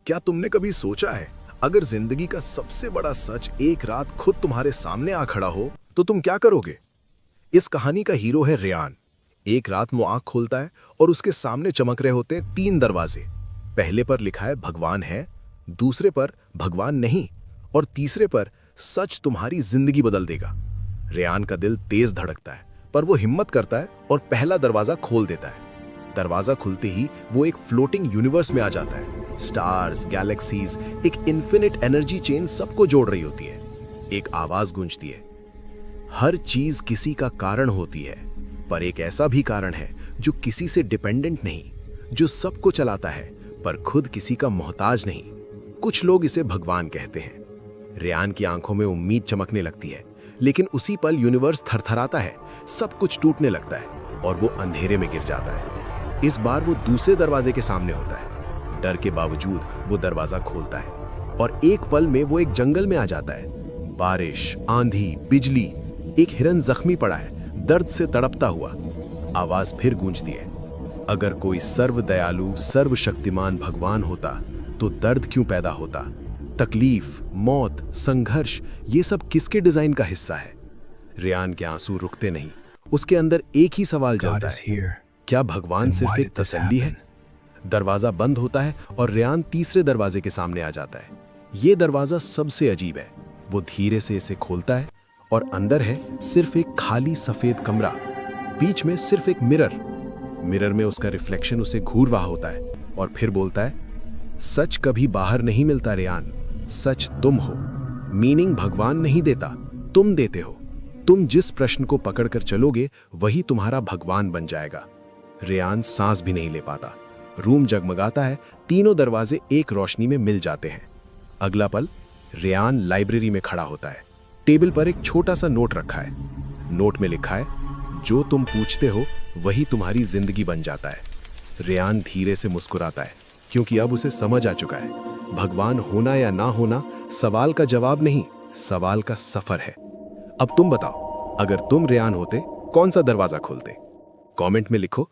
क्या तुमने कभी सोचा है, अगर जिंदगी का सबसे बड़ा सच एक रात खुद तुम्हारे सामने आ खड़ा हो तो तुम क्या करोगे? इस कहानी का हीरो है रेयान। एक रात वो आंख खोलता है और उसके सामने चमक रहे होते हैं 3 दरवाजे। पहले पर लिखा है भगवान है, दूसरे पर भगवान नहीं और तीसरे पर सच तुम्हारी जिंदगी बदल देगा। रेयान का दिल तेज धड़कता है, पर वो हिम्मत करता है और पहला दरवाजा खोल देता है। दरवाजा खुलते ही वो एक फ्लोटिंग यूनिवर्स में आ जाता है। स्टार्स, गैलेक्सीज, एक इन्फिनिट एनर्जी चेन सबको जोड़ रही होती है। एक आवाज गूंजती है, हर चीज किसी का कारण होती है, पर एक ऐसा भी कारण है जो किसी से डिपेंडेंट नहीं, जो सबको चलाता है पर खुद किसी का मोहताज नहीं। कुछ लोग इसे भगवान कहते हैं। रेयान की आंखों में उम्मीद चमकने लगती है, लेकिन उसी पल यूनिवर्स थरथराता है, सब कुछ टूटने लगता है और वो अंधेरे में गिर जाता है। इस बार वो दूसरे दरवाजे के सामने होता है। डर के बावजूद वो दरवाजा खोलता है और एक पल में वो एक जंगल में आ जाता है। बारिश, आंधी, बिजली, एक हिरन जख्मी पड़ा है, दर्द से तड़पता हुआ। आवाज फिर गूंजती है, अगर कोई सर्व दयालु, सर्वशक्तिमान भगवान होता तो दर्द क्यों पैदा होता? तकलीफ, मौत, संघर्ष, ये सब किसके डिजाइन का हिस्सा है? रेयान के आंसू रुकते नहीं। उसके अंदर एक ही सवाल जलता है, क्या भगवान सिर्फ एक तसल्ली है? दरवाजा बंद होता है और रेयान तीसरे दरवाजे के सामने आ जाता है। ये दरवाजा सबसे अजीब है। वो धीरे से इसे खोलता है और अंदर है सिर्फ एक खाली सफेद कमरा। बीच में सिर्फ एक मिरर में उसका रिफ्लेक्शन उसे घूर रहा होता है और फिर बोलता है, सच कभी बाहर नहीं मिलता रेयान, सच तुम हो। मीनिंग भगवान नहीं देता, तुम देते हो। तुम जिस प्रश्न को पकड़कर चलोगे वही तुम्हारा भगवान बन जाएगा। रेयान सांस भी नहीं ले पाता। रूम जगमगाता है, तीनों दरवाजे एक रोशनी में मिल जाते हैं। अगला पल रेयान लाइब्रेरी में खड़ा होता है। टेबल पर एक छोटा सा नोट रखा है। नोट में लिखा है, जो तुम पूछते हो वही तुम्हारी जिंदगी बन जाता है। रेयान धीरे से मुस्कुराता है, क्योंकि अब उसे समझ आ चुका है, भगवान होना या ना होना सवाल का जवाब नहीं, सवाल का सफर है। अब तुम बताओ, अगर तुम रेयान होते कौन सा दरवाजा खोलते? कमेंट में लिखो।